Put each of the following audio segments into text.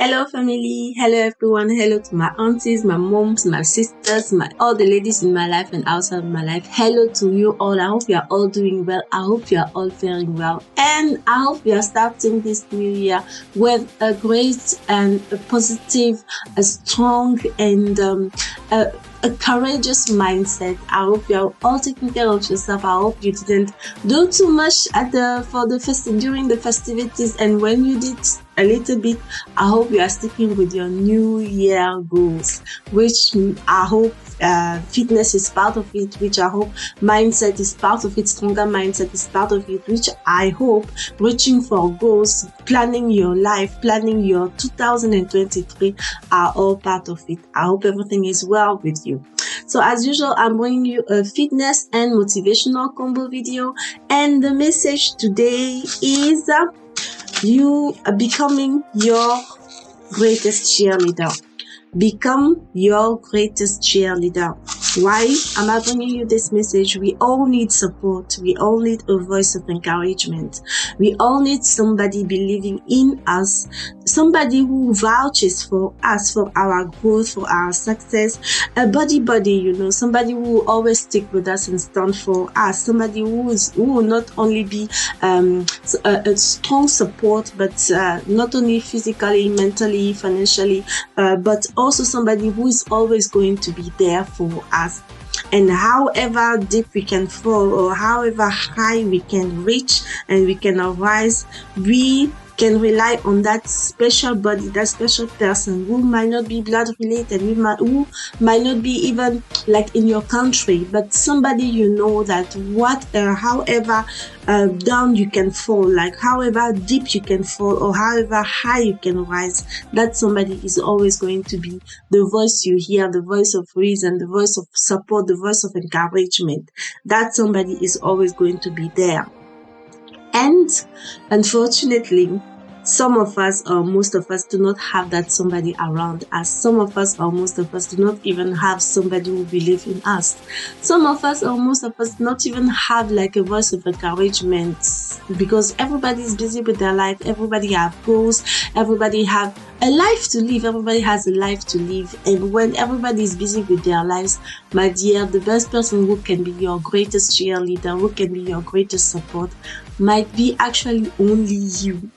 Hello family, hello everyone, hello to my aunties, my moms, my sisters, all the ladies in my life and outside of my life. Hello to you all. I hope you are all doing well. I hope you are all faring well. And I hope you are starting this new year with a great and a positive, a strong and a courageous mindset. I hope you are all taking care of yourself. I hope you didn't do too much during the festivities, and when you did a little bit, I hope you are sticking with your new year goals, which I hope fitness is part of it, which I hope mindset is part of it, stronger mindset is part of it, which I hope reaching for goals, planning your life, planning your 2023 are all part of it. I hope everything is well with you. So as usual, I'm bringing you a fitness and motivational combo video, and the message today is you are becoming your greatest cheerleader. Become your greatest cheerleader. Why am I bringing you this message? We all need support. We all need a voice of encouragement. We all need somebody believing in us, somebody who vouches for us, for our growth, for our success, a buddy, somebody who will always stick with us and stand for us, somebody who will not only be a strong support, but not only physically, mentally, financially, but also somebody who is always going to be there for us. And however deep we can fall or however high we can reach and we can arise, we can rely on that special body, that special person who might not be blood related, who might not be even like in your country, but somebody you know that however down you can fall, like however deep you can fall or however high you can rise, that somebody is always going to be the voice you hear, the voice of reason, the voice of support, the voice of encouragement. That somebody is always going to be there. And unfortunately, some of us or most of us do not have that somebody around us. Some of us or most of us do not even have somebody who believes in us. Some of us or most of us not even have like a voice of encouragement, because everybody is busy with their life. Everybody have goals. Everybody have a life to live. Everybody has a life to live. And when everybody is busy with their lives, my dear, the best person who can be your greatest cheerleader, who can be your greatest support, might be actually only you.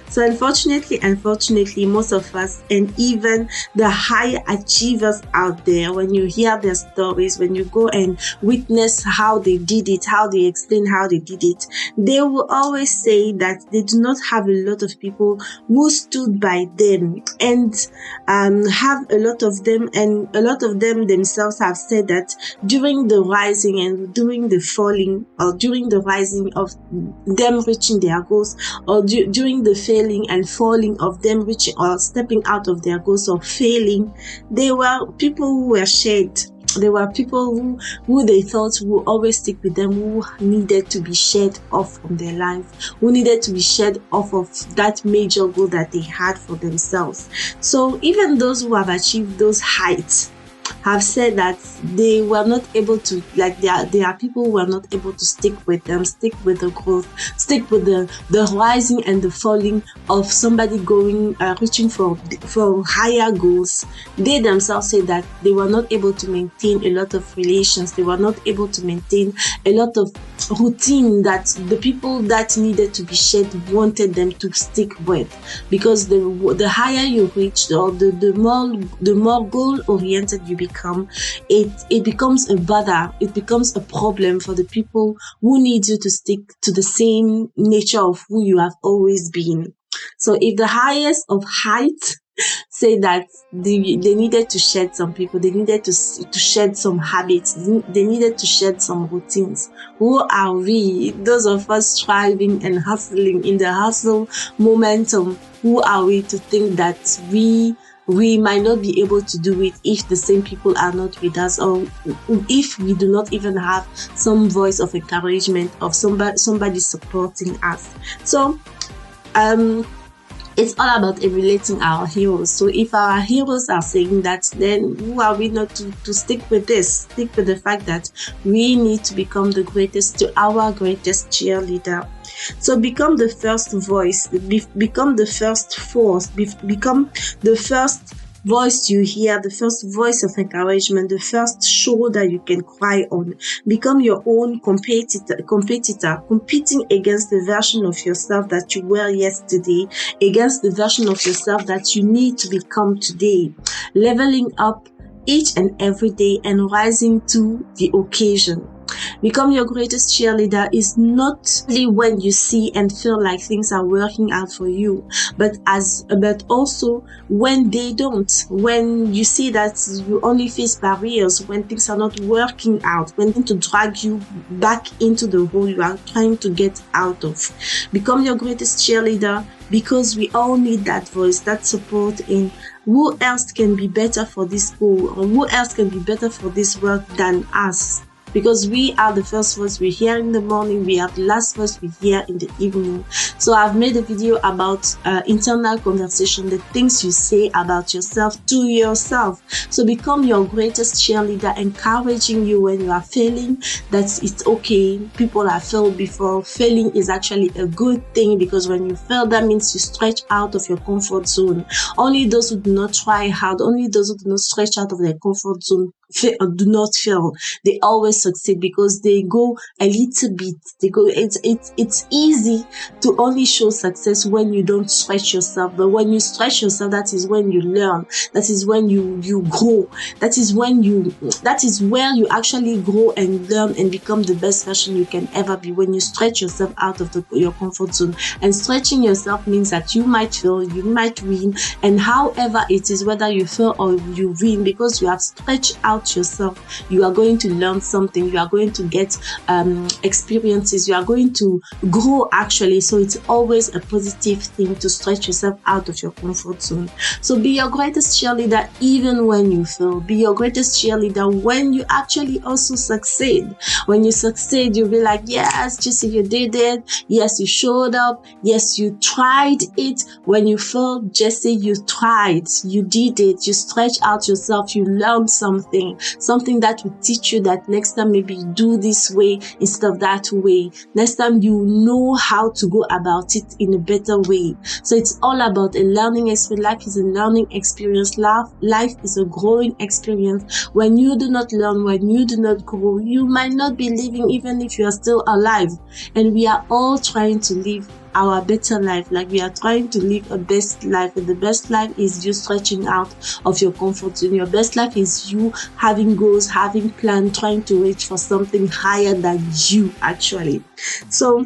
So unfortunately, most of us, and even the high achievers out there, when you hear their stories, when you go and witness how they did it, how they explain how they did it, they will always say that they do not have a lot of people who stood by them, and have a lot of them, and a lot of them themselves have said that during the rising and during the falling, or during the rising of them reaching their goals, or during the failing and falling of them reaching or stepping out of their goals or failing, they were people who were shed. There were people who they thought would always stick with them, who needed to be shed off from their life, who needed to be shed off of that major goal that they had for themselves. So even those who have achieved those heights have said that they were not able to, like there are people who were not able to stick with them, stick with the growth, stick with the rising and the falling of somebody going reaching for higher goals. They themselves say that they were not able to maintain a lot of relations. They were not able to maintain a lot of routine that the people that needed to be shed wanted them to stick with, because the higher you reach, or the more goal oriented you become, it becomes a bother, it becomes a problem for the people who need you to stick to the same nature of who you have always been. So if the highest of height say that they needed to shed some people, they needed to shed some habits, they needed to shed some routines, who are we, those of us striving and hustling in the hustle momentum, who are we to think that we might not be able to do it if the same people are not with us, or if we do not even have some voice of encouragement of somebody supporting us. So it's all about emulating our heroes. So if our heroes are saying that, then who are we not to stick with this? Stick with the fact that we need to become our greatest cheerleader. So become the first voice, become the first force, become the first voice you hear, the first voice of encouragement, the first shoulder you can cry on. Become your own competitor, competing against the version of yourself that you were yesterday, against the version of yourself that you need to become today. Leveling up each and every day and rising to the occasion. Become your greatest cheerleader is not only when you see and feel like things are working out for you, but also when they don't, when you see that you only face barriers, when things are not working out, when to drag you back into the hole you are trying to get out of. Become your greatest cheerleader because we all need that voice, that support in who else can be better for this goal, or who else can be better for this work than us. Because we are the first voice we hear in the morning, we are the last voice we hear in the evening. So I've made a video about internal conversation, the things you say about yourself to yourself. So become your greatest cheerleader, encouraging you when you are failing, that it's okay. People have failed before. Failing is actually a good thing, because when you fail, that means you stretch out of your comfort zone. Only those who do not try hard, only those who do not stretch out of their comfort zone do not fail. They always succeed because they go a little bit. It's easy to only show success when you don't stretch yourself, but when you stretch yourself, that is when you learn, that is when you grow, that is where you actually grow and learn and become the best version you can ever be, when you stretch yourself out of your comfort zone. And stretching yourself means that you might fail, you might win, and however it is, whether you fail or you win, because you have stretched out yourself, you are going to learn something, you are going to get experiences, you are going to grow actually. So it's always a positive thing to stretch yourself out of your comfort zone. So be your greatest cheerleader even when you fail. Be your greatest cheerleader when you actually also succeed. When you succeed, you'll be like, yes, Jesse, you did it. Yes, you showed up. Yes, you tried it. When you failed, Jesse, you tried, you did it, you stretched out yourself, you learned something that will teach you that next time maybe do this way instead of that way. Next time you know how to go about it in a better way. So it's all about a learning experience. Life is a learning experience. Life is a growing experience. When you do not learn, when you do not grow, you might not be living even if you are still alive. And we are all trying to live our better life, like we are trying to live a best life, and the best life is you stretching out of your comfort zone. Your best life is you having goals, having plans, trying to reach for something higher than you actually. So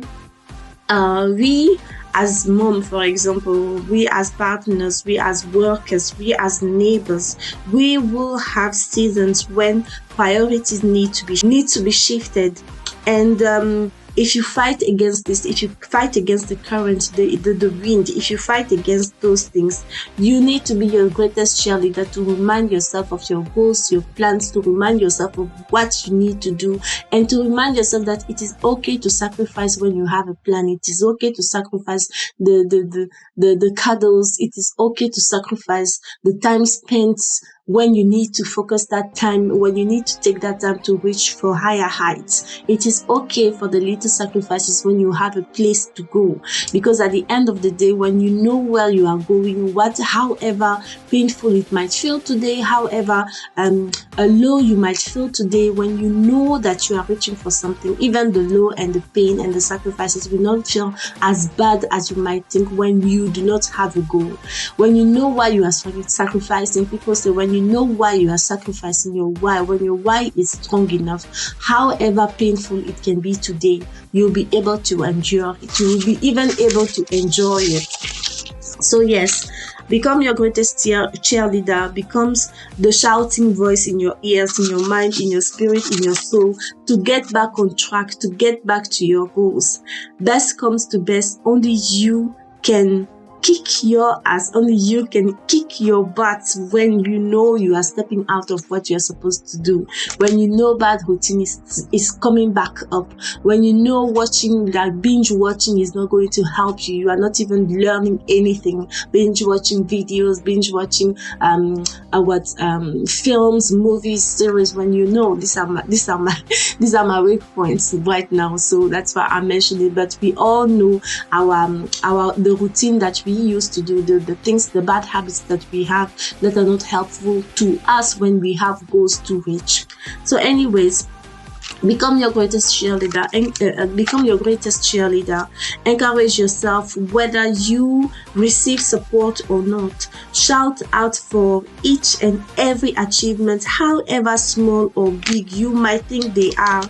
we as mom, for example, we as partners, we as workers, we as neighbors, we will have seasons when priorities need to be shifted. And if you fight against this, if you fight against the current, the wind, if you fight against those things, you need to be your greatest cheerleader to remind yourself of your goals, your plans, to remind yourself of what you need to do, and to remind yourself that it is okay to sacrifice when you have a plan. It is okay to sacrifice the cuddles. It is okay to sacrifice the time spent when you need to focus that time, when you need to take that time to reach for higher heights. It is okay for the little sacrifices when you have a place to go, because at the end of the day, when you know where you are going, however painful it might feel today, however low you might feel today, when you know that you are reaching for something, even the low and the pain and the sacrifices will not feel as bad as you might think when you do not have a goal. When you know why you are sacrificing, people say when you know why you are sacrificing, your why, when your why is strong enough, however painful it can be today, you'll be able to endure it. You will be even able to enjoy it. So yes, become your greatest cheerleader, becomes the shouting voice in your ears, in your mind, in your spirit, in your soul, to get back on track, to get back to your goals. Best comes to best, only you can kick your ass. Only you can kick your butt when you know you are stepping out of what you're supposed to do. When you know bad routine is coming back up. When you know watching, like binge watching, is not going to help you. You are not even learning anything. Binge watching videos, binge watching films, movies, series. When you know these are my weak points right now. So that's why I mentioned it. But we all know the routine that we used to do, the things, the bad habits that we have that are not helpful to us when we have goals to reach. So anyways, become your greatest cheerleader. Become your greatest cheerleader. Encourage yourself whether you receive support or not. Shout out for each and every achievement, however small or big you might think they are.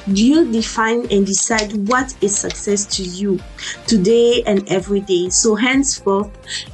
You define and decide what is success to you today and every day. So henceforth,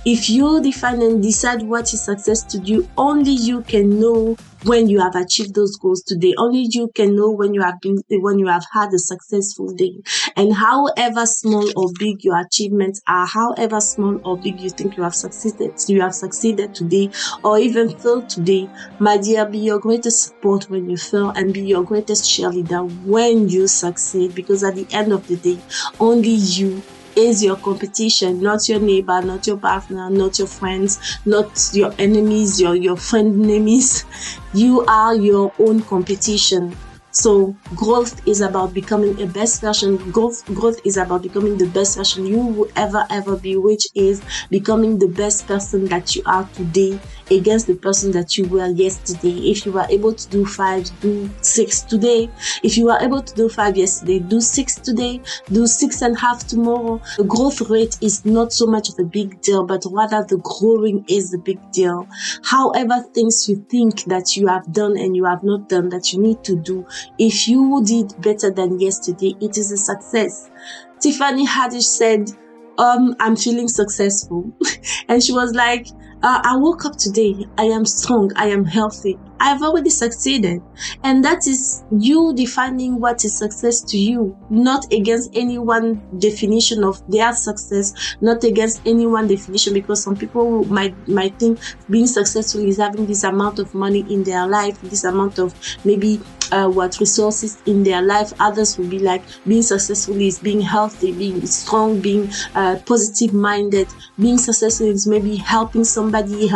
if you define and decide what is success to you, only you can know when you have achieved those goals today. Only you can know when you have had a successful day. And however small or big your achievements are, however small or big you think you have succeeded today, or even failed today, my dear, be your greatest support when you fail, and be your greatest cheerleader when you succeed. Because at the end of the day, only you is your competition, not your neighbor, not your partner, not your friends, not your enemies, your friend enemies. You are your own competition. So growth is about becoming a best version. Growth is about becoming the best version you will ever be, which is becoming the best person that you are today against the person that you were yesterday. If you were able to do 5, do 6 today. If you were able to do 5 yesterday, do 6 today, do 6.5 tomorrow. The growth rate is not so much of a big deal, but rather the growing is the big deal. However, things you think that you have done and you have not done that you need to do, if you did better than yesterday, it is a success. Tiffany Haddish said, I'm feeling successful. And she was like, I woke up today. I am strong. I am healthy. I've already succeeded. And that is you defining what is success to you, not against any one definition of their success, not against any one definition, because some people might think being successful is having this amount of money in their life, this amount of maybe resources in their life. Others will be like, being successful is being healthy, being strong, being positive minded. Being successful is maybe helping somebody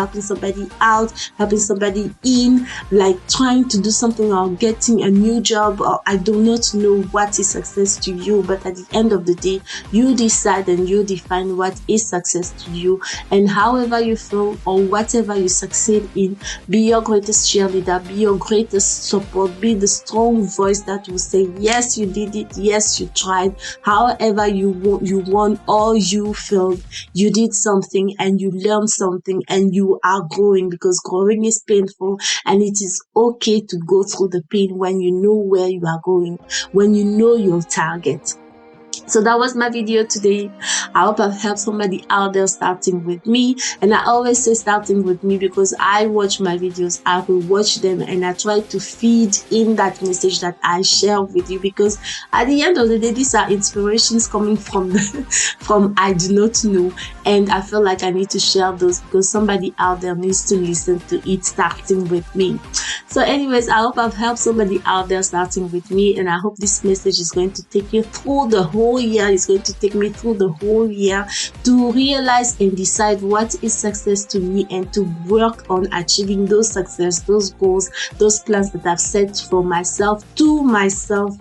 out, helping somebody in, like trying to do something or getting a new job, or I do not know what is success to you. But at the end of the day, you decide and you define what is success to you. And however you feel or whatever you succeed in, be your greatest cheerleader, be your greatest support, be the strong voice that will say, yes, you did it, yes, you tried. However you won or you failed, you did something and you learned something and you are growing, because growing is painful, and it is okay to go through the pain when you know where you are going, when you know your target. So that was my video today. I hope I've helped somebody out there starting with me. And I always say starting with me because I watch my videos, I will watch them, and I try to feed in that message that I share with you, because at the end of the day, these are inspirations coming from I do not know, and I feel like I need to share those because somebody out there needs to listen to it starting with me. So anyways, I hope I've helped somebody out there starting with me, and I hope this message is going to take you through the whole year. It's going to take me through the whole year to realize and decide what is success to me, and to work on achieving those success, those goals, those plans that I've set for myself, to myself,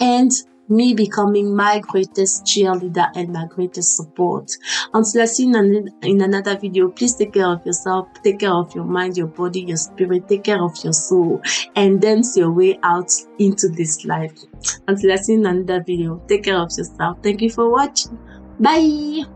and me becoming my greatest cheerleader and my greatest support. Until I see you in another video, please take care of yourself, take care of your mind, your body, your spirit, take care of your soul, and dance your way out into this life. Until I see you in another video, take care of yourself. Thank you for watching. Bye.